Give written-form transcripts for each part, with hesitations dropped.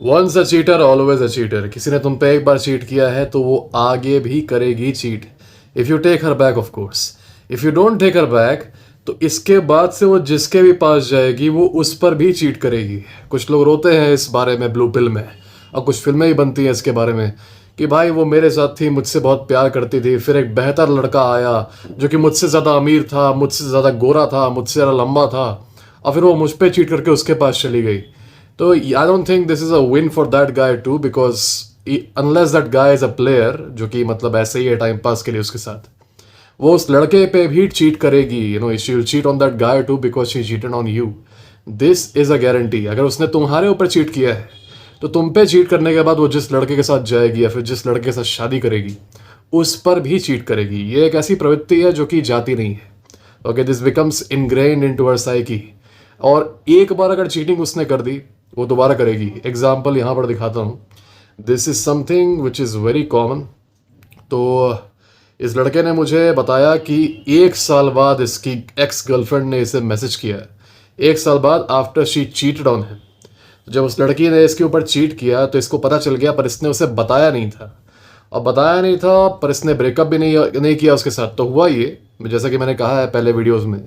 Once a cheater always a cheater. किसी ने तुम पे एक बार चीट किया है तो वो आगे भी करेगी cheat. If you take her back of course. If you don't take her back तो इसके बाद से वो जिसके भी पास जाएगी वो उस पर भी चीट करेगी। कुछ लोग रोते हैं इस बारे में ब्लू पिल में, और कुछ फिल्में ही बनती हैं इसके बारे में कि भाई वो मेरे साथ थी, मुझसे बहुत प्यार करती थी, फिर एक बेहतर लड़का आया जो कि मुझसे ज़्यादा अमीर था, मुझसे ज़्यादा गोरा था, मुझसे ज़्यादा लंबा था, और फिर वो मुझ पर चीट करके उसके पास चली गई। तो I don't think this is a win for that guy too, because unless that guy is a player जो कि मतलब ऐसे ही है टाइम पास के लिए उसके साथ, वो उस लड़के पे भी चीट करेगी। You know she will cheat on that guy too because she cheated on you. This is a guarantee. अगर उसने तुम्हारे ऊपर चीट किया है तो तुम पे चीट करने के बाद वो जिस लड़के के साथ जाएगी या फिर जिस लड़के के साथ शादी करेगी उस पर भी चीट करेगी। ये एक ऐसी प्रवृत्ति है जो कि जाती नहीं है। Okay, this becomes ingrained into her psyche. और एक बार अगर चीटिंग उसने कर दी वो दोबारा करेगी। एग्जाम्पल यहाँ पर दिखाता हूँ। This is something which is very common. तो इस लड़के ने मुझे बताया कि 1 साल बाद इसकी एक्स गर्लफ्रेंड ने इसे मैसेज किया है। 1 साल बाद after she cheated on him. जब उस लड़की ने इसके ऊपर चीट किया तो इसको पता चल गया, पर इसने उसे बताया नहीं था। और बताया नहीं था पर इसने ब्रेकअप भी नहीं किया उसके साथ। तो हुआ ये, जैसा कि मैंने कहा है पहले वीडियोस में,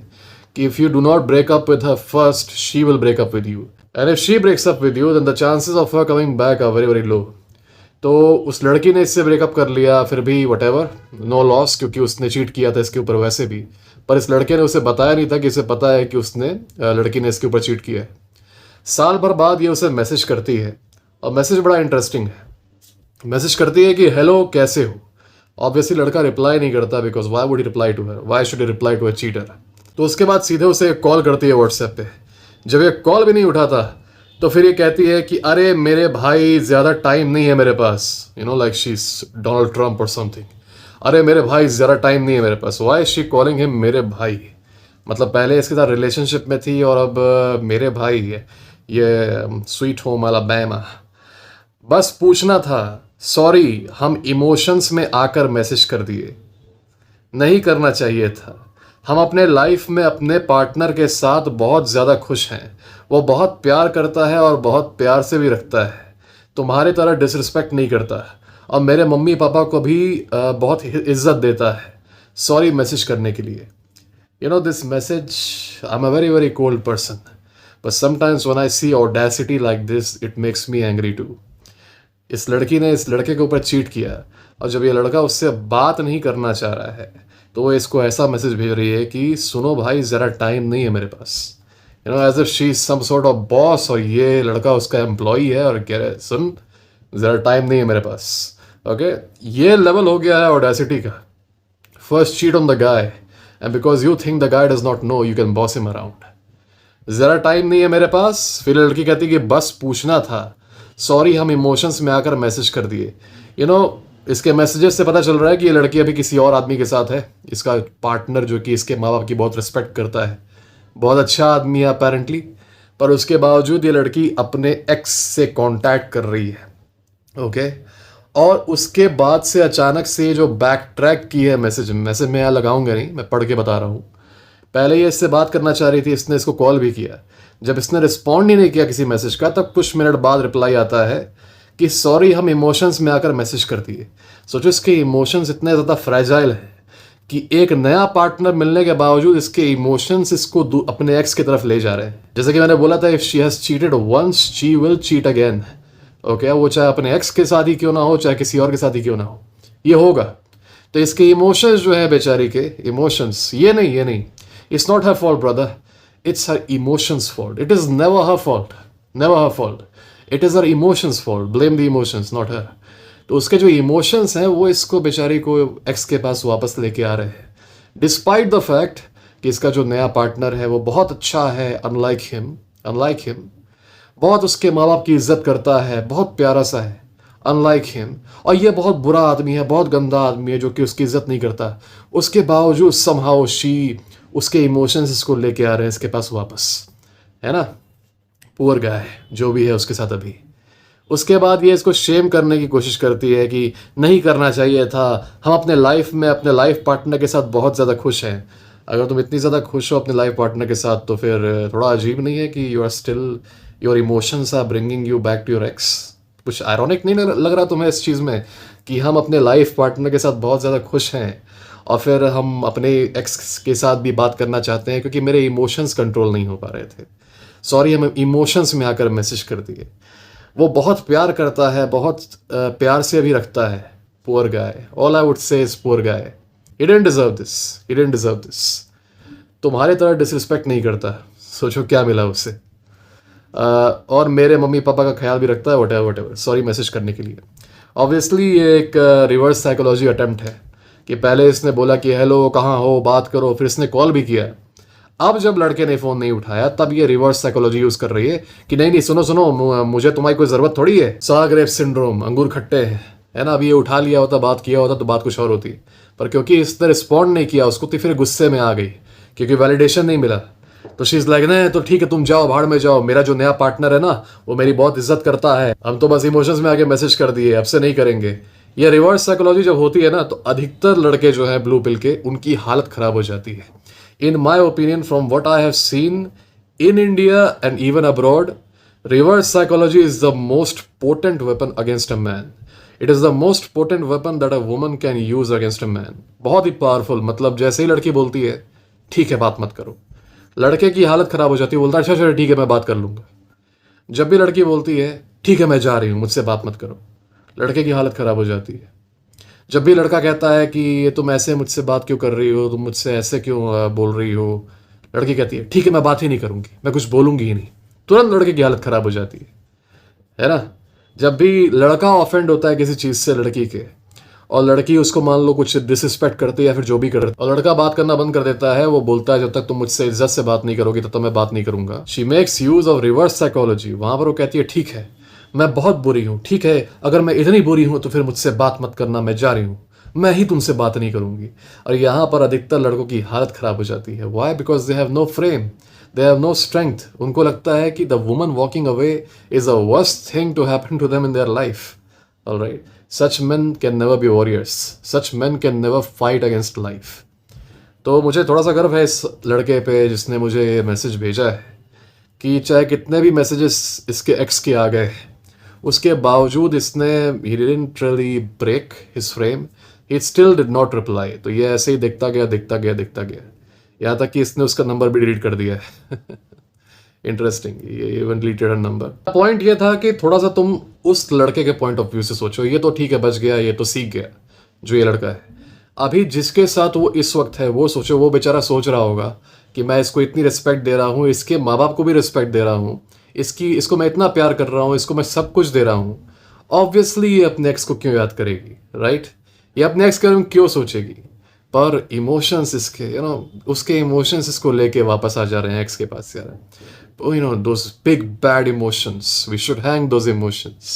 कि if you do not break up with her first she will break up with you, and if she breaks up with you then the chances of her coming back are very very low. तो उस लड़की ने इससे breakup कर लिया, फिर भी whatever, no loss, क्योंकि उसने चीट किया था इसके ऊपर वैसे भी। पर इस लड़के ने उसे बताया नहीं था कि इसे पता है कि उसने लड़की ने इसके ऊपर चीट किया है। साल भर बाद ये उसे मैसेज करती है, और मैसेज बड़ा इंटरेस्टिंग है। मैसेज करती है कि हेलो कैसे हो। ऑब्वियसली लड़का रिप्लाई नहीं करता, because why would he reply to her, why should he reply to a cheater. तो उसके बाद सीधे उसे कॉल करती है व्हाट्सएप पे। जब ये कॉल भी नहीं उठाता तो फिर ये कहती है कि अरे मेरे भाई ज़्यादा टाइम नहीं है मेरे पास, you know like she is Donald Trump और समथिंग। अरे मेरे भाई ज़्यादा टाइम नहीं है मेरे पास। Why is she calling him मेरे भाई? मतलब पहले इसके साथ रिलेशनशिप में थी और अब मेरे भाई है। ये स्वीट होम अलabama। बस पूछना था, सॉरी हम इमोशंस में आकर मैसेज कर दिए, नहीं करना चाहिए था। हम अपने लाइफ में अपने पार्टनर के साथ बहुत ज़्यादा खुश हैं। वो बहुत प्यार करता है और बहुत प्यार से भी रखता है, तुम्हारे तरह डिसरिस्पेक्ट नहीं करता, और मेरे मम्मी पापा को भी बहुत इज्जत देता है। सॉरी मैसेज करने के लिए। You know, this message, I'm a very, very cold person. But sometimes when I see audacity like this, it makes me angry too. इस लड़की ने इस लड़के के ऊपर चीट किया, और जब ये लड़का उससे बात नहीं करना चाह रहा है तो वो इसको ऐसा मैसेज भेज रही है कि सुनो भाई ज़रा टाइम नहीं है मेरे पास। You know, as if she is some sort of boss, और ये लड़का उसका एम्प्लॉई है और कह रहे हैं सुन ज़रा टाइम नहीं है मेरे पास। ओके, ये लेवल हो गया है ऑडेसिटी का। First cheat on the guy, and because you think the guy does not know, you can boss him around. ज़रा टाइम नहीं है मेरे पास। फिर लड़की कहती कि बस पूछना था, सॉरी हम इमोशंस में आकर मैसेज कर दिए। यू नो, इसके मैसेजेस से पता चल रहा है कि ये लड़की अभी किसी और आदमी के साथ है। इसका पार्टनर जो कि इसके माँ बाप की बहुत रिस्पेक्ट करता है, बहुत अच्छा आदमी है अपेरेंटली, पर उसके बावजूद ये लड़की अपने एक्स से कांटेक्ट कर रही है। ओके, और उसके बाद से अचानक से जो बैक ट्रैक की है मैसेज मैं यहाँ लगाऊंगा नहीं, मैं पढ़ के बता रहा हूँ। पहले ये इससे बात करना चाह रही थी, इसने इसको कॉल भी किया। जब इसने रिस्पॉन्ड ही नहीं किया किसी मैसेज का, तब कुछ मिनट बाद रिप्लाई आता है कि सॉरी हम इमोशंस में आकर मैसेज कर दिए। सोचो इसके इमोशंस इतने ज़्यादा फ्रेजाइल हैं कि एक नया पार्टनर मिलने के बावजूद इसके इमोशंस इसको अपने एक्स की तरफ ले जा रहे हैं। जैसे कि मैंने बोला था, if she has cheated once she will cheat again. Okay, वो चाहे अपने एक्स के साथ ही क्यों ना हो, चाहे किसी और के साथ ही क्यों ना हो, ये होगा। तो इसके इमोशंस जो है बेचारी के इमोशंस, ये नहीं, it's not her fault brother, it's her emotions fault. It is never her fault, never her fault, it is her emotions fault. Blame the emotions, not her. तो उसके जो इमोशंस हैं वो इसको बेचारी को एक्स के पास वापस लेके आ रहे हैं, डिस्पाइट द फैक्ट कि इसका जो नया पार्टनर है वो बहुत अच्छा है, अनलाइक हिम, बहुत उसके माँ बाप की इज्जत करता है, बहुत प्यारा सा है, अनलाइक हिम। और ये बहुत बुरा आदमी है, बहुत गंदा आदमी है जो कि उसकी इज्जत नहीं करता। उसके बावजूद समहाउ शी उसके इमोशंस इसको लेके आ रहे हैं इसके पास वापस, है ना। पुअर गाय जो भी है उसके साथ अभी। उसके बाद ये इसको शेम करने की कोशिश करती है कि नहीं करना चाहिए था, हम अपने लाइफ में अपने लाइफ पार्टनर के साथ बहुत ज़्यादा खुश हैं। अगर तुम इतनी ज़्यादा खुश हो अपने लाइफ पार्टनर के साथ तो फिर थोड़ा अजीब नहीं है कि your emotions are bringing you back to your ex. कुछ आयरॉनिक नहीं लग रहा तुम्हें इस चीज़ में कि हम अपने लाइफ पार्टनर के साथ बहुत ज़्यादा खुश हैं और फिर हम अपने एक्स के साथ भी बात करना चाहते हैं क्योंकि मेरे इमोशंस कंट्रोल नहीं हो पा रहे थे। सॉरी, हम इमोशंस में आकर मैसेज कर दिए। वो बहुत प्यार करता है, बहुत प्यार से भी रखता है। Poor guy, all I would say is poor guy. He didn't deserve this, he didn't deserve this. तुम्हारे तरह डिसरिस्पेक्ट नहीं करता, सोचो क्या मिला उससे। और मेरे मम्मी पापा का ख्याल भी रखता है, वट एवर। सॉरी मैसेज करने के लिए। ऑब्वियसली ये एक रिवर्स साइकोलॉजी अटेम्प्ट है कि पहले इसने बोला कि हेलो कहाँ हो, बात करो, फिर इसने कॉल भी किया। अब जब लड़के ने फ़ोन नहीं उठाया तब ये रिवर्स साइकोलॉजी यूज़ कर रही है कि नहीं सुनो, मुझे तुम्हारी कोई ज़रूरत थोड़ी है। सॉर ग्रेप सिंड्रोम, अंगूर खट्टे हैं, है ना। अभी ये उठा लिया होता, बात किया होता तो बात कुछ और होती, पर क्योंकि इसने रिस्पॉन्ड नहीं किया उसको तो फिर गुस्से में आ गई क्योंकि वैलिडेशन नहीं मिला। तो शी इज़ लाइक नहीं तो ठीक है, तुम जाओ, भाड़ में जाओ, मेरा जो नया पार्टनर है ना वो मेरी बहुत इज्जत करता है, हम तो बस इमोशंस में आके मैसेज कर दिए, अब से नहीं करेंगे। ये रिवर्स साइकोलॉजी जब होती है ना तो अधिकतर लड़के जो है ब्लू पिल के, उनकी हालत खराब हो जाती है। In my opinion, from what I have seen in India and even abroad, reverse psychology is the most potent weapon against a man. It is the most potent weapon that a woman can use against a man. बहुत ही powerful. मतलब जैसे ही लड़की बोलती है ठीक है बात मत करो, लड़के की हालत खराब हो जाती है, बोलता है अच्छा ठीक है मैं बात कर लूंगा। जब भी लड़की बोलती है ठीक है मैं जा रही हूँ, मुझसे बात मत करो, लड़के की हालत खराब हो जाती है। जब भी लड़का कहता है कि ये तुम ऐसे मुझसे बात क्यों कर रही हो, तुम मुझसे ऐसे क्यों बोल रही हो, लड़की कहती है ठीक है मैं बात ही नहीं करूंगी, मैं कुछ बोलूंगी ही नहीं, तुरंत लड़के की हालत खराब हो जाती है ना। जब भी लड़का ऑफेंड होता है किसी चीज़ से लड़की के, और लड़की उसको मान लो कुछ डिसरिस्पेक्ट करती है या फिर जो भी करती है, और लड़का बात करना बंद कर देता है, वो बोलता है जब तक तुम मुझसे इज्जत से बात नहीं करोगी तब तक मैं बात नहीं करूंगा। She makes use of reverse psychology. वहां पर वो कहती है ठीक है मैं बहुत बुरी हूँ, ठीक है अगर मैं इतनी बुरी हूँ तो फिर मुझसे बात मत करना, मैं जा रही हूँ, मैं ही तुमसे बात नहीं करूंगी। और यहाँ पर अधिकतर लड़कों की हालत खराब हो जाती है। Why? Because they have no frame, they have no strength. उनको लगता है कि the woman walking away is a worst thing to happen to them in their life. Alright, such men can never be warriors, such men can never fight against life. तो मुझे थोड़ा सा गर्व है इस लड़के पे जिसने मुझे मैसेज भेजा है कि चाहे कितने भी मैसेजेस इसके एक्स के आ गए उसके बावजूद इसने he didn't really break his frame, he still did not reply। तो ये ऐसे ही देखता गया यहाँ तक कि इसने उसका नंबर भी डिलीट कर दिया है। इंटरेस्टिंग, ये इवन डिलीटेड हर नंबर। पॉइंट ये था कि थोड़ा सा तुम उस लड़के के पॉइंट ऑफ व्यू से सोचो। ये तो ठीक है बच गया, ये तो सीख गया जो ये लड़का है। अभी जिसके साथ वो इस वक्त है वो सोचो, वो बेचारा सोच रहा होगा कि मैं इसको इतनी रिस्पेक्ट दे रहा हूँ, इसके माँ बाप को भी रिस्पेक्ट दे रहा हूँ, इसको मैं इतना प्यार कर रहा हूँ, इसको मैं सब कुछ दे रहा हूँ। ऑब्वियसली ये अपने एक्स को क्यों याद करेगी, राइट? ये अपने एक्स के बारे में क्यों सोचेगी? पर इमोशंस इसके उसके इमोशंस इसको लेके वापस आ जा रहे हैं एक्स के पास यार। Those big bad emotions, we should hang those emotions.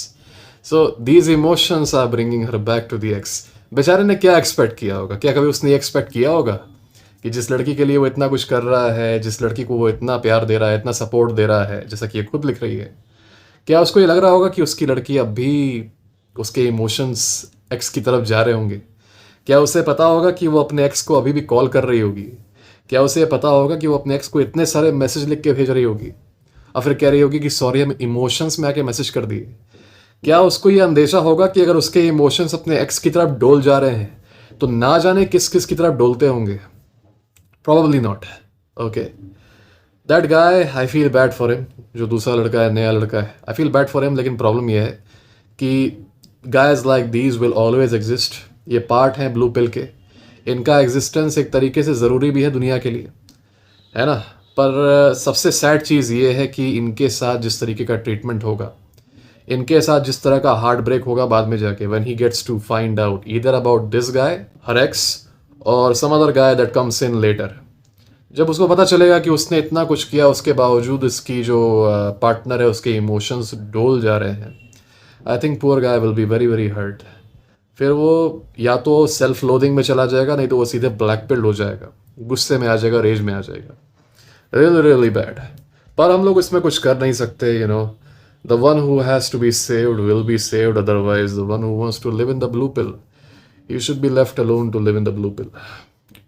So these emotions are bringing her back to the ex. बेचारे ने क्या एक्सपेक्ट किया होगा? क्या कभी उसने एक्सपेक्ट किया होगा कि जिस लड़की के लिए वो इतना कुछ कर रहा है, जिस लड़की को वो इतना प्यार दे रहा है, इतना सपोर्ट दे रहा है, जैसा कि ये खुद लिख रही है, क्या उसको ये लग रहा होगा कि उसकी लड़की अब भी उसके इमोशंस एक्स की तरफ जा रहे होंगे? क्या उसे पता होगा कि वो अपने एक्स को अभी भी कॉल कर रही होगी? क्या उसे पता होगा कि वो अपने एक्स को इतने सारे मैसेज लिख के भेज रही होगी और फिर कह रही होगी कि सॉरी हम इमोशंस में आके मैसेज कर दिए? क्या उसको ये अंदेशा होगा कि अगर उसके इमोशंस अपने एक्स की तरफ डोल जा रहे हैं तो ना जाने किस किस की तरफ डोलते होंगे? Probably not. Okay. That guy, I feel bad for him. जो दूसरा लड़का है, नया लड़का है, I feel bad for him। लेकिन प्रॉब्लम ये है कि guys like these will always exist। ये पार्ट हैं ब्लू पिल के, इनका एग्जिस्टेंस एक तरीके से ज़रूरी भी है दुनिया के लिए, है ना। पर सबसे सैड चीज़ ये है कि इनके साथ जिस तरीके का ट्रीटमेंट होगा, इनके साथ जिस तरह का हार्ट ब्रेक होगा बाद में जाके, when he gets to find out either about this guy, her ex, और some other guy that comes in later, जब उसको पता चलेगा कि उसने इतना कुछ किया उसके बावजूद इसकी जो पार्टनर है उसके इमोशंस डोल जा रहे हैं, I think poor guy will be very very hurt. फिर वो या तो सेल्फ लोडिंग में चला जाएगा, नहीं तो वो सीधे ब्लैक पिल्ड हो जाएगा, गुस्से में आ जाएगा, रेज में आ जाएगा। Really really bad. पर हम लोग इसमें कुछ कर नहीं सकते। The one who has to be saved will be saved, otherwise the one who wants to live in the blue pill, you should be left alone to live in the blue pill.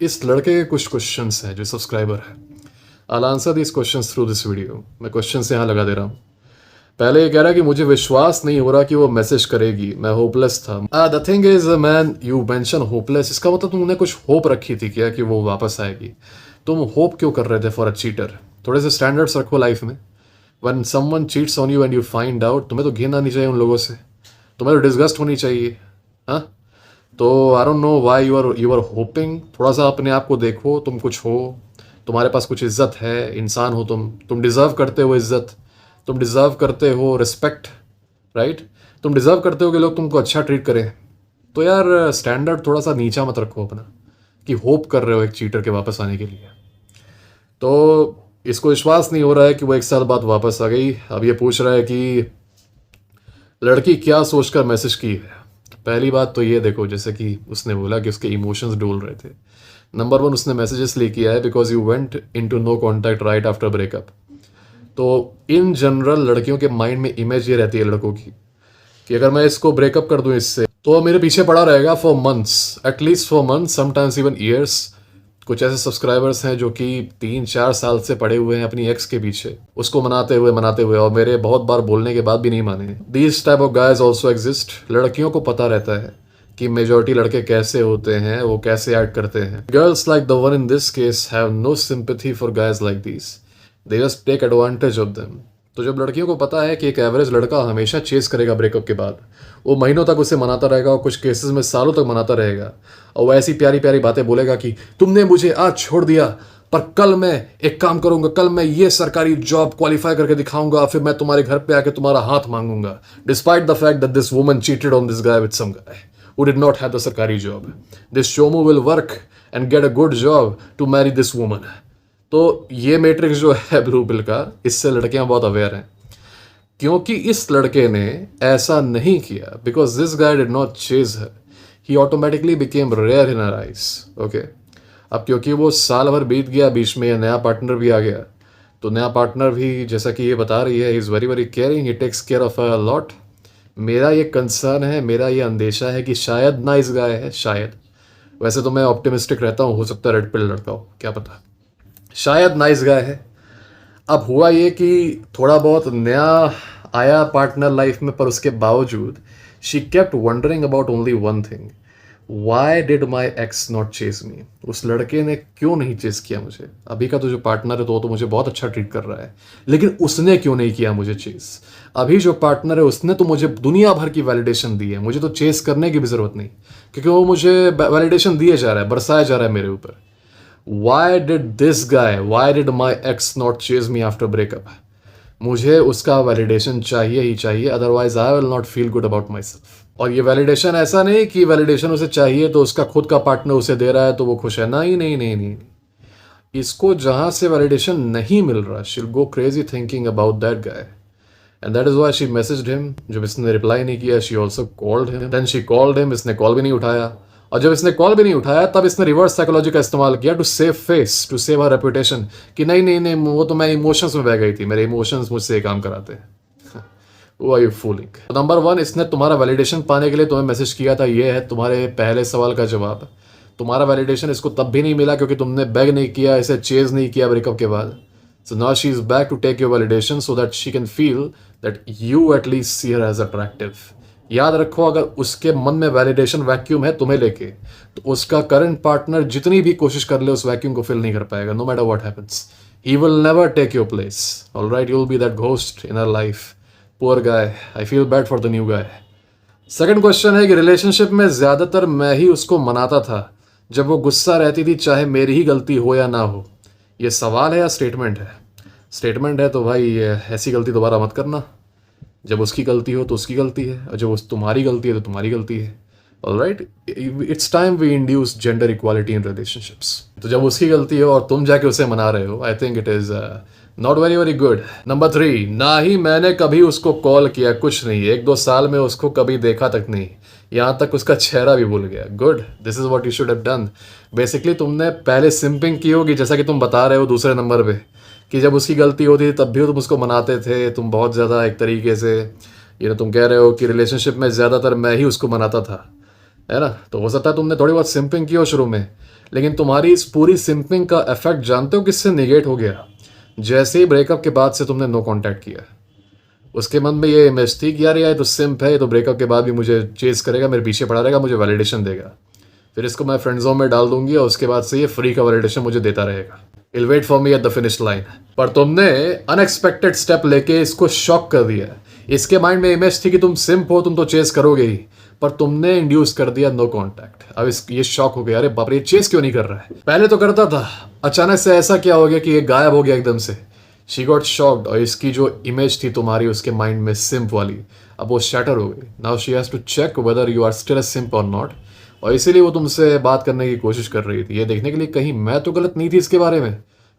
इस लड़के के कुछ questions हैं जो subscriber है, I answer this questions through this video. मैं questions यहाँ लगा दे रहा हूँ। पहले ये कह रहा है कि मुझे विश्वास नहीं हो रहा कि वो मैसेज करेगी, मैं होपलेस था। The thing is man, you mention hopeless, इसका मतलब तुमने कुछ होप रखी थी क्या कि वो वापस आएगी? तुम होप क्यों कर रहे थे फॉर अ चीटर? थोड़े से स्टैंडर्ड्स रखो लाइफ में। One someone cheats on you and you find out, तुम्हें तो घिनना नहीं चाहिए उन लोगों से, तुम्हें तो डिस्गस्ट होनी चाहिए। हाँ, तो I don't know why you are hoping. थोड़ा सा अपने आप को देखो, तुम कुछ हो, तुम्हारे पास कुछ इज्जत है, इंसान हो तुम डिज़र्व करते हो इज्जत, तुम डिज़र्व करते हो रिस्पेक्ट, राइट? तुम डिज़र्व करते हो कि लोग तुमको अच्छा ट्रीट करें। तो यार स्टैंडर्ड थोड़ा सा नीचा मत रखो अपना कि होप कर रहे हो एक चीटर के वापस आने के लिए। तो इसको विश्वास नहीं हो रहा है कि वो 1 साल बाद वापस आ गई। अब ये पूछ रहा है कि लड़की क्या सोचकर मैसेज की है। पहली बात तो ये देखो, जैसे कि उसने बोला कि उसके इमोशंस डोल रहे थे। नंबर 1, उसने मैसेज इसलिए किया है because you went into no contact right after breakup. तो इन जनरल लड़कियों के माइंड में इमेज ये रहती है लड़कों की कि अगर मैं इसको ब्रेकअप कर दूं इससे तो मेरे पीछे पड़ा रहेगा for months, at least for months, sometimes even years. कुछ ऐसे सब्सक्राइबर्स हैं जो कि 3-4 साल से पड़े हुए हैं अपनी एक्स के पीछे, उसको मनाते हुए और मेरे बहुत बार बोलने के बाद भी नहीं माने। These type of guys also exist. लड़कियों को पता रहता है कि मेजॉरिटी लड़के कैसे होते हैं, वो कैसे एक्ट करते हैं। Girls like the one in this case have no sympathy for guys like this, they just take advantage of them. तो जब लड़कियों को पता है कि एक एवरेज लड़का हमेशा चेस करेगा ब्रेकअप के बाद, वो महीनों तक उसे मनाता रहेगा और कुछ केसेस में सालों तक मनाता रहेगा, और वो ऐसी प्यारी प्यारी बातें बोलेगा कि तुमने मुझे आज छोड़ दिया पर कल मैं एक काम करूंगा, कल मैं ये सरकारी जॉब क्वालिफाई करके दिखाऊंगा, फिर मैं तुम्हारे घर पे आके तुम्हारा हाथ मांगूंगा, despite the fact that this woman cheated on this guy with some guy who did not have the सरकारी job. This Shomu will work and get a good job to marry this woman. तो ये matrix जो है blue pill का, इससे लड़कियां बहुत aware हैं क्योंकि इस लड़के ने ऐसा नहीं किया। Because this guy did not chase her, he automatically became rare in her eyes. Okay, अब क्योंकि वो साल भर बीत गया, बीच में नया पार्टनर भी आ गया, तो नया पार्टनर भी जैसा कि ये बता रही है, is very very caring, he takes care of a lot. मेरा ये कंसर्न है, मेरा ये अंदेशा है कि शायद नाइस गाय है, शायद। वैसे तो मैं ऑप्टिमिस्टिक रहता हूँ, हो सकता है रेड पिल लड़का हो, क्या पता, शायद नाइस गाय है। अब हुआ ये कि थोड़ा बहुत नया आया पार्टनर लाइफ में, पर उसके बावजूद she kept wondering about only one thing, why did my ex not chase me. उस लड़के ने क्यों नहीं चेस किया मुझे? अभी का तो जो पार्टनर है तो मुझे बहुत अच्छा ट्रीट कर रहा है, लेकिन उसने क्यों नहीं किया मुझे चेस? अभी जो पार्टनर है उसने तो मुझे दुनिया भर की वैलिडेशन दी है, मुझे तो चेस करने की भी ज़रूरत नहीं, क्योंकि वो मुझे वैलिडेशन दिए जा रहा है, बरसाया जा रहा है मेरे ऊपर। Why did this guy, Y did my ex not chase me after breakup? मुझे उसका वैलिडेशन चाहिए ही चाहिए, otherwise I will not feel good about my self. और ये वैलिडेशन ऐसा नहीं कि वैलिडेशन उसे चाहिए तो उसका खुद का पार्टनर उसे दे रहा है तो वो खुश है, नहीं नहीं नहीं नहीं। इसको जहां से वैलिडेशन नहीं मिल रहा, she will go crazy thinking about that guy, and that is why she messaged him. जब इसने रिप्लाई नहीं किया, she also called him, then she called him, इसने कॉल भी नहीं उठाया, और जब इसने कॉल भी नहीं उठाया तब इसने रिवर्स साइकोलॉजी का इस्तेमाल किया to save face, to save her reputation, कि नहीं नहीं नहीं, वो तो मैं इमोशंस में बह गई थी, मेरे इमोशंस मुझसे ये काम कराते हैं। Who are you fooling? Number 1, इसने तुम्हारा वैलिडेशन पाने के लिए तुम्हें मैसेज किया था, ये है तुम्हारे पहले सवाल का जवाब। तुम्हारा वैलिडेशन इसको तब भी नहीं मिला क्योंकि तुमने बेग नहीं किया, इसे चेज नहीं किया ब्रेकअप के बाद। So now she is back to take your validation so that she can feel that you at least see her as attractive. याद रखो, अगर उसके मन में वैलिडेशन वैक्यूम है तुम्हें लेके, तो उसका करंट पार्टनर जितनी भी कोशिश कर ले उस वैक्यूम को फिल नहीं कर पाएगा, no matter what happens. He will never take your place, alright? You will be that ghost in her life. Poor guy, I feel bad for the new guy. Second question है कि relationship में ज्यादातर मैं ही उसको मनाता था जब वो गुस्सा रहती थी, चाहे मेरी ही गलती हो या ना हो। ये सवाल है या स्टेटमेंट है? स्टेटमेंट है तो भाई ऐसी गलती दोबारा मत करना। जब उसकी गलती हो तो उसकी गलती है, और जब तुम्हारी गलती है तो तुम्हारी गलती है। Alright, it's time we induce gender equality in relationships. तो जब उसकी गलती हो और तुम जाके उसे मना रहे हो, I think it is not very very good. Number 3, ना ही मैंने कभी उसको कॉल किया, कुछ नहीं, 1-2 साल में उसको कभी देखा तक नहीं, यहाँ तक उसका चेहरा भी भूल गया। Good, this is what you should have done. Basically तुमने पहले सिंपिंग की होगी, जैसा कि तुम बता रहे हो दूसरे नंबर पे, कि जब उसकी गलती होती थी तब भी तुम उसको मनाते थे। तुम बहुत ज़्यादा एक तरीके से तुम कह रहे हो कि रिलेशनशिप में ज़्यादातर मैं ही उसको मनाता था, है ना? तो हो सकता है तुमने थोड़ी बहुत सिंपिंग की हो शुरू में, लेकिन तुम्हारी इस पूरी सिंपिंग का इफेक्ट जानते हो किससे निगेट हो गया? जैसे ही ब्रेकअप के बाद से तुमने नो कांटेक्ट किया, उसके मन में ये इमेज थी कि यार ये तो सिंप है, ये तो ब्रेकअप के बाद भी मुझे चेस करेगा, मेरे पीछे पड़ा रहेगा, मुझे वैलिडेशन देगा, फिर इसको मैं फ्रेंड जोन में डाल दूंगी और उसके बाद से ये फ्री का वैलिडेशन मुझे देता रहेगा, I'll wait for me at the finish line. पर तुमने अनएक्सपेक्टेड स्टेप लेके इसको शॉक कर दिया। इसके माइंड में इमेज थी कि तुम सिंप हो, तुम तो चेस करोगे ही, पर तुमने इंड्यूस कर दिया नो कांटेक्ट। अब ये शॉक हो गया, अरे बाप रे, ये चेस क्यों नहीं कर रहा है, पहले तो करता था, अचानक से ऐसा क्या हो गया कि ये गायब हो गया एकदम से। शी गॉट शॉक्ड और इसकी जो इमेज थी तुम्हारी उसके माइंड में सिंप वाली, अब वो शैटर हो गई। Now she has to check whether you are still a simp or not, और इसीलिए वो तुमसे बात करने की कोशिश कर रही थी, ये देखने के लिए कहीं मैं तो गलत नहीं थी इसके बारे में।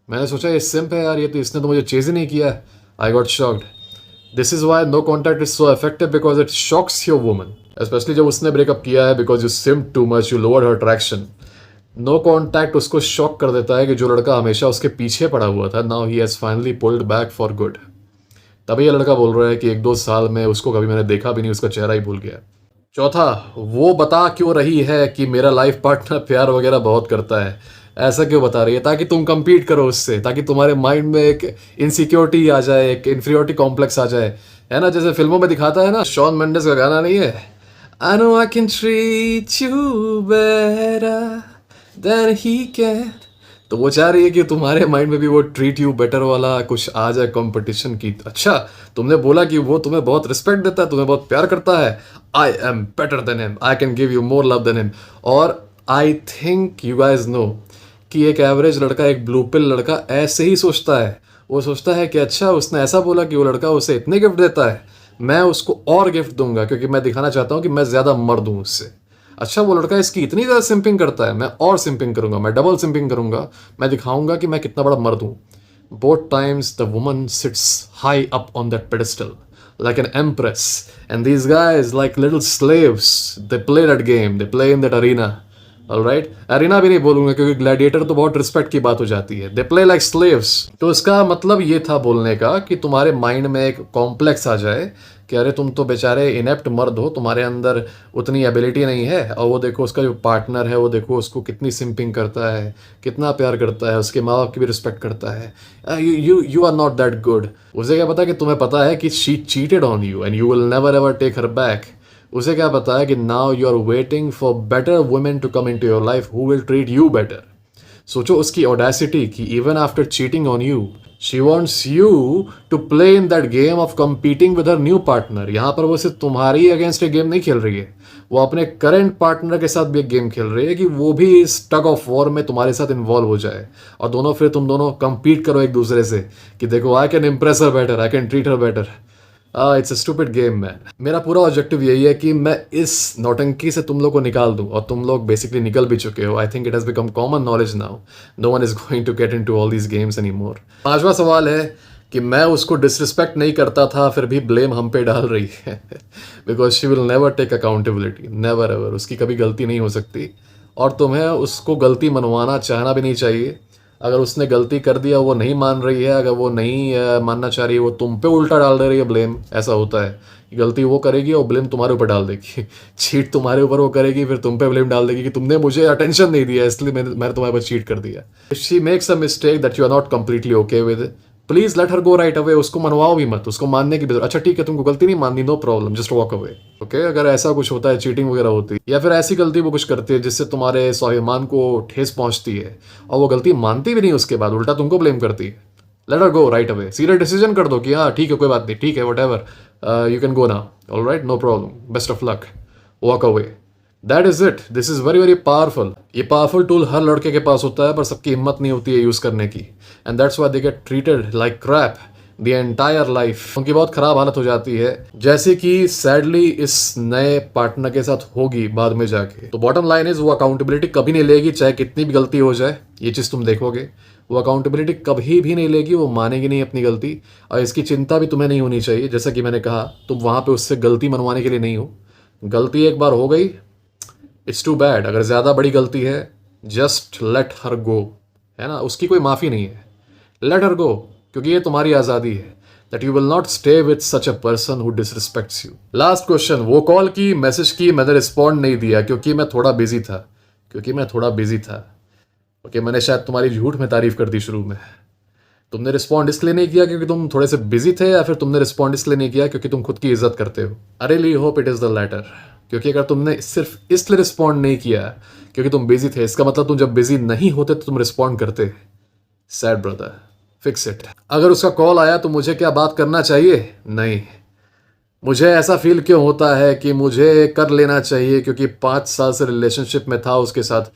मैंने सोचा ये सिंप है यार, ये तो इसने तो मुझे चेज ही नहीं किया है। I got shocked. This is why no contact is so effective, because it shocks your woman, specially जब उसने ब्रेकअप किया है, because you simp too much, you lower her attraction. No contact उसको शॉक कर देता है कि जो लड़का हमेशा उसके पीछे पड़ा हुआ था, now he has finally pulled back for good. तभी ये लड़का बोल रहा है कि 1-2 साल में उसको कभी मैंने देखा भी नहीं, उसका चेहरा ही भूल गया। चौथा, वो बता क्यों रही है कि मेरा लाइफ पार्टनर प्यार वगैरह बहुत करता है, ऐसा क्यों बता रही है, ताकि तुम compete करो उससे, ताकि तुम्हारे माइंड में एक इनसिक्योरिटी आ जाए, एक इन्फीरियोरिटी कॉम्प्लेक्स आ जाए, है ना, जैसे फिल्मों में दिखाता है ना, शॉन मेंडेस का गाना नहीं है, I know I can treat you better than he can। तो वो चाह रही है कि तुम्हारे माइंड में भी वो ट्रीट यू बेटर वाला कुछ आ जाए कंपटीशन की। अच्छा, तुमने बोला कि वो तुम्हें बहुत रिस्पेक्ट देता है, तुम्हें बहुत प्यार करता है, I am better than him, I can give you more love than him. और I think you guys know कि एक एवरेज लड़का, एक ब्लू पिल लड़का ऐसे ही सोचता है। वो सोचता है कि अच्छा, उसने ऐसा बोला कि वो लड़का उसे इतने गिफ्ट देता है, मैं उसको और गिफ्ट दूंगा क्योंकि मैं दिखाना चाहता हूँ कि मैं ज़्यादा मर्द हूँ उससे। अच्छा, वो लड़का इसकी इतनी ज़्यादा सिंपिंग करता है, मैं और सिंपिंग करूंगा, मैं डबल सिंपिंग करूंगा, मैं दिखाऊंगा कि मैं कितना बड़ा मर्द हूँ। Both times the woman sits high up on that pedestal like an empress, and these guys like little slaves, they play that game, they play in that arena। Alright, arena भी नहीं बोलूंगा क्योंकि ग्लैडिएटर तो बहुत respect की बात हो जाती है। They play like slaves. तो इसका मतलब ये था बोलने का कि तुम्हारे माइंड में एक कॉम्प्लेक्स आ जाए कि अरे तुम तो बेचारे इनेप्ट मर्द हो, तुम्हारे अंदर उतनी एबिलिटी नहीं है, और वो देखो उसका जो पार्टनर है, वो देखो उसको कितनी सिंपिंग करता है, कितना प्यार करता है, उसके माँ बाप की भी रिस्पेक्ट करता है। You are not that good. उसे क्या पता कि तुम्हें पता है कि she cheated on you and you will never ever take her back. उसे क्या पता है कि now you are waiting for better women to come into your life who will treat you better. सोचो उसकी ऑडेसिटी कि even after cheating on you she wants you to play in that game of competing with her new partner. यहाँ पर वो सिर्फ तुम्हारी against एक game नहीं खेल रही है, वो अपने करंट पार्टनर के साथ भी एक गेम खेल रही है कि वो भी इस टग ऑफ वॉर में तुम्हारे साथ इन्वॉल्व हो जाए, और दोनों फिर तुम दोनों कम्पीट करो एक दूसरे से कि देखो I can impress her better, I can treat her better. It's a stupid game man. मेरा पूरा ऑब्जेक्टिव यही है कि मैं इस नौटंकी से तुम लोग को निकाल दूं, और तुम लोग बेसिकली निकल भी चुके हो। I think it has become common knowledge now, no one is going to get into all these games any more. 5वां सवाल है कि मैं उसको डिसरिस्पेक्ट नहीं करता था, फिर भी ब्लेम हम पे डाल रही है because she will never take accountability, never ever. उसकी कभी गलती नहीं हो सकती, और तुम्हें उसको गलती मनवाना चाहना भी नहीं चाहिए। अगर उसने गलती कर दिया, वो नहीं मान रही है, अगर वो नहीं मानना चाह रही है, वो तुम पे उल्टा डाल दे रही है ब्लेम। ऐसा होता है, गलती वो करेगी और ब्लेम तुम्हारे ऊपर डाल देगी चीट तुम्हारे ऊपर वो करेगी, फिर तुम पे ब्लेम डाल देगी कि तुमने मुझे अटेंशन नहीं दिया इसलिए मैंने तुम्हारे पर चीट कर दिया। If she makes a mistake that you are not completely okay with, please let her go right away. उसको मनवाओ भी मत, उसको मानने की भी अच्छा ठीक है, तुमको गलती नहीं माननी, no problem, just walk away. Okay, अगर ऐसा कुछ होता है, चीटिंग वगैरह होती है, या फिर ऐसी गलती वो कुछ करती है जिससे तुम्हारे स्वाभिमान को ठेस पहुंचती है, और वो गलती मानती भी नहीं, उसके बाद उल्टा तुमको ब्लेम करती है, late her go right away. Serious decision कर दो कि हाँ ठीक है, कोई बात नहीं, ठीक है, whatever, you can go now, alright, no problem, best of luck, walk away. That is it. This is very very powerful. ये पावरफुल टूल हर लड़के के पास होता है, पर सबकी हिम्मत नहीं होती है यूज करने की, and that's why they get treated like crap the entire life. उनकी बहुत खराब हालत हो जाती है, जैसे कि सैडली इस नए पार्टनर के साथ होगी बाद में जाके। तो बॉटम लाइन इज, वो अकाउंटेबिलिटी कभी नहीं लेगी, चाहे कितनी भी गलती हो जाए। ये चीज तुम देखोगे, वो अकाउंटेबिलिटी कभी भी नहीं लेगी, वो मानेगी नहीं अपनी गलती, और इसकी चिंता भी तुम्हें नहीं होनी चाहिए। जैसा कि मैंने कहा, तुम वहां पे उससे गलती मनवाने के लिए नहीं हो। गलती एक बार हो गई, इट्स टू बैड। अगर ज़्यादा बड़ी गलती है, जस्ट लेट हर गो, है ना, उसकी कोई माफ़ी नहीं है, लेट हर गो, क्योंकि ये तुम्हारी आज़ादी है। That you will not stay with such a person who disrespects you. Last question, वो कॉल की, मैसेज की, मैंने रिस्पॉन्ड नहीं दिया क्योंकि मैं थोड़ा बिजी था। ओके, मैंने शायद तुम्हारी झूठ में तारीफ कर दी शुरू में। तुमने रिस्पॉन्ड इसलिए नहीं किया क्योंकि तुम थोड़े से बिजी थे, या फिर तुमने रिस्पॉन्ड इसलिए नहीं किया क्योंकि तुम खुद की इज्जत करते हो? I really hope it is the latter. क्योंकि अगर तुमने सिर्फ इसलिए रिस्पॉन्ड नहीं किया क्योंकि तुम बिजी थे, इसका मतलब तुम जब बिजी नहीं होते तो तुम रिस्पॉन्ड करते। Sad brother, fix it. अगर उसका कॉल आया तो मुझे क्या बात करना चाहिए? नहीं। मुझे ऐसा फील क्यों होता है कि मुझे कर लेना चाहिए क्योंकि 5 साल से रिलेशनशिप में था उसके साथ।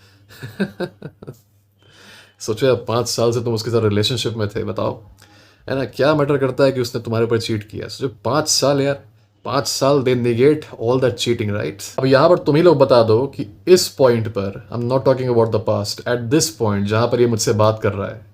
सोचो यार, 5 साल से तुम उसके साथ रिलेशनशिप में थे, बताओ, है ना? क्या मैटर करता है कि उसने तुम्हारे ऊपर चीट किया? सोचो 5 साल यार, 5 साल they negate all that cheating, right? अब यहाँ पर तुम ही लोग बता दो कि इस पॉइंट पर, I am not talking about the past, at this point जहाँ पर ये मुझसे बात कर रहा है,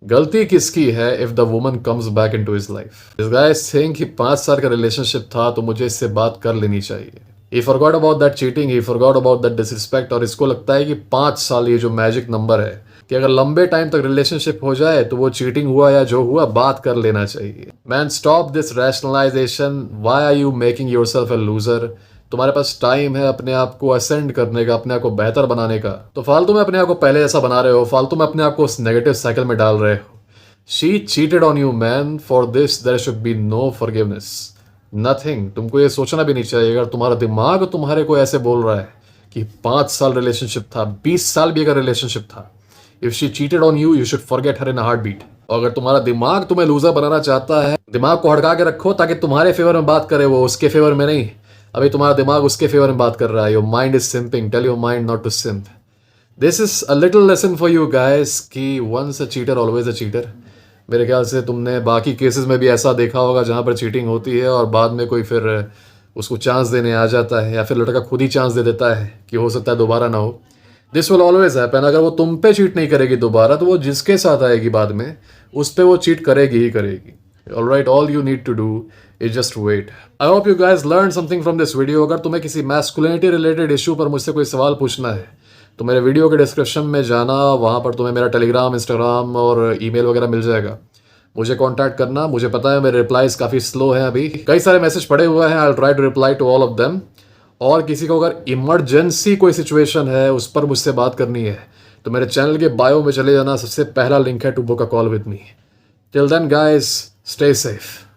गलती किसकी है if the woman comes back into his life? This guy is saying कि 5 साल का रिलेशनशिप था तो मुझे इससे बात कर लेनी चाहिए। ही forgot about that cheating, he forgot about that disrespect, और इसको लगता है कि 5 साल ये जो मैजिक नंबर है कि अगर लंबे टाइम तक रिलेशनशिप हो जाए तो वो चीटिंग हुआ या जो हुआ बात कर लेना चाहिए। Man, stop this rationalization. Why are you making yourself a loser? तुम्हारे पास टाइम है अपने आप को असेंड करने का, अपने आप को बेहतर बनाने का, तो फालतू में अपने आप को पहले जैसा बना रहे हो, फालतू में अपने आप को उस नेगेटिव साइकिल में डाल रहे हो। She cheated on you man, for this there should be no forgiveness, nothing. तुमको ये सोचना भी नहीं चाहिए। अगर तुम्हारा दिमाग तुम्हारे को ऐसे बोल रहा है कि 5 साल रिलेशनशिप था, 20 साल भी अगर रिलेशनशिप था, if she cheated on you, you should forget her in heartbeat. और अगर तुम्हारा दिमाग तुम्हें लूजर बनाना चाहता है, दिमाग को हड़का के रखो ताकि तुम्हारे फेवर में बात करे, वो उसके फेवर में नहीं। अभी तुम्हारा दिमाग उसके फेवर में बात कर रहा है। Your mind is simping, tell your mind not to simp. This is a little lesson for you guys कि once a cheater always a cheater. मेरे ख्याल से तुमने बाकी केसेस में भी ऐसा देखा होगा जहाँ पर चीटिंग होती है और बाद में कोई फिर उसको चांस देने आ जाता है, या फिर लड़का खुद ही चांस दे देता है कि हो सकता है दोबारा ना हो। This will always happen. अगर वो तुम पे चीट नहीं करेगी दोबारा, तो वो जिसके साथ आएगी बाद में उस पे वो चीट करेगी ही करेगी। Alright, all you need to do is just wait. I hope you guys learn something from this video. अगर तुम्हें किसी मैस्कुलिनिटी रिलेटेड इशू पर मुझसे कोई सवाल पूछना है तो मेरे वीडियो के डिस्क्रिप्शन में जाना, वहाँ पर तुम्हें मेरा टेलीग्राम, इंस्टाग्राम और ईमेल वगैरह मिल जाएगा। मुझे कांटेक्ट करना। मुझे पता है मेरे रिप्लाईज काफ़ी स्लो हैं, अभी कई सारे मैसेज पड़े हुए हैं। I will try to reply to all of them. और किसी को अगर इमरजेंसी कोई सिचुएशन है उस पर मुझसे बात करनी है तो मेरे चैनल के बायो में चले जाना, सबसे पहला लिंक है to book a call with me. Till then guys, stay safe.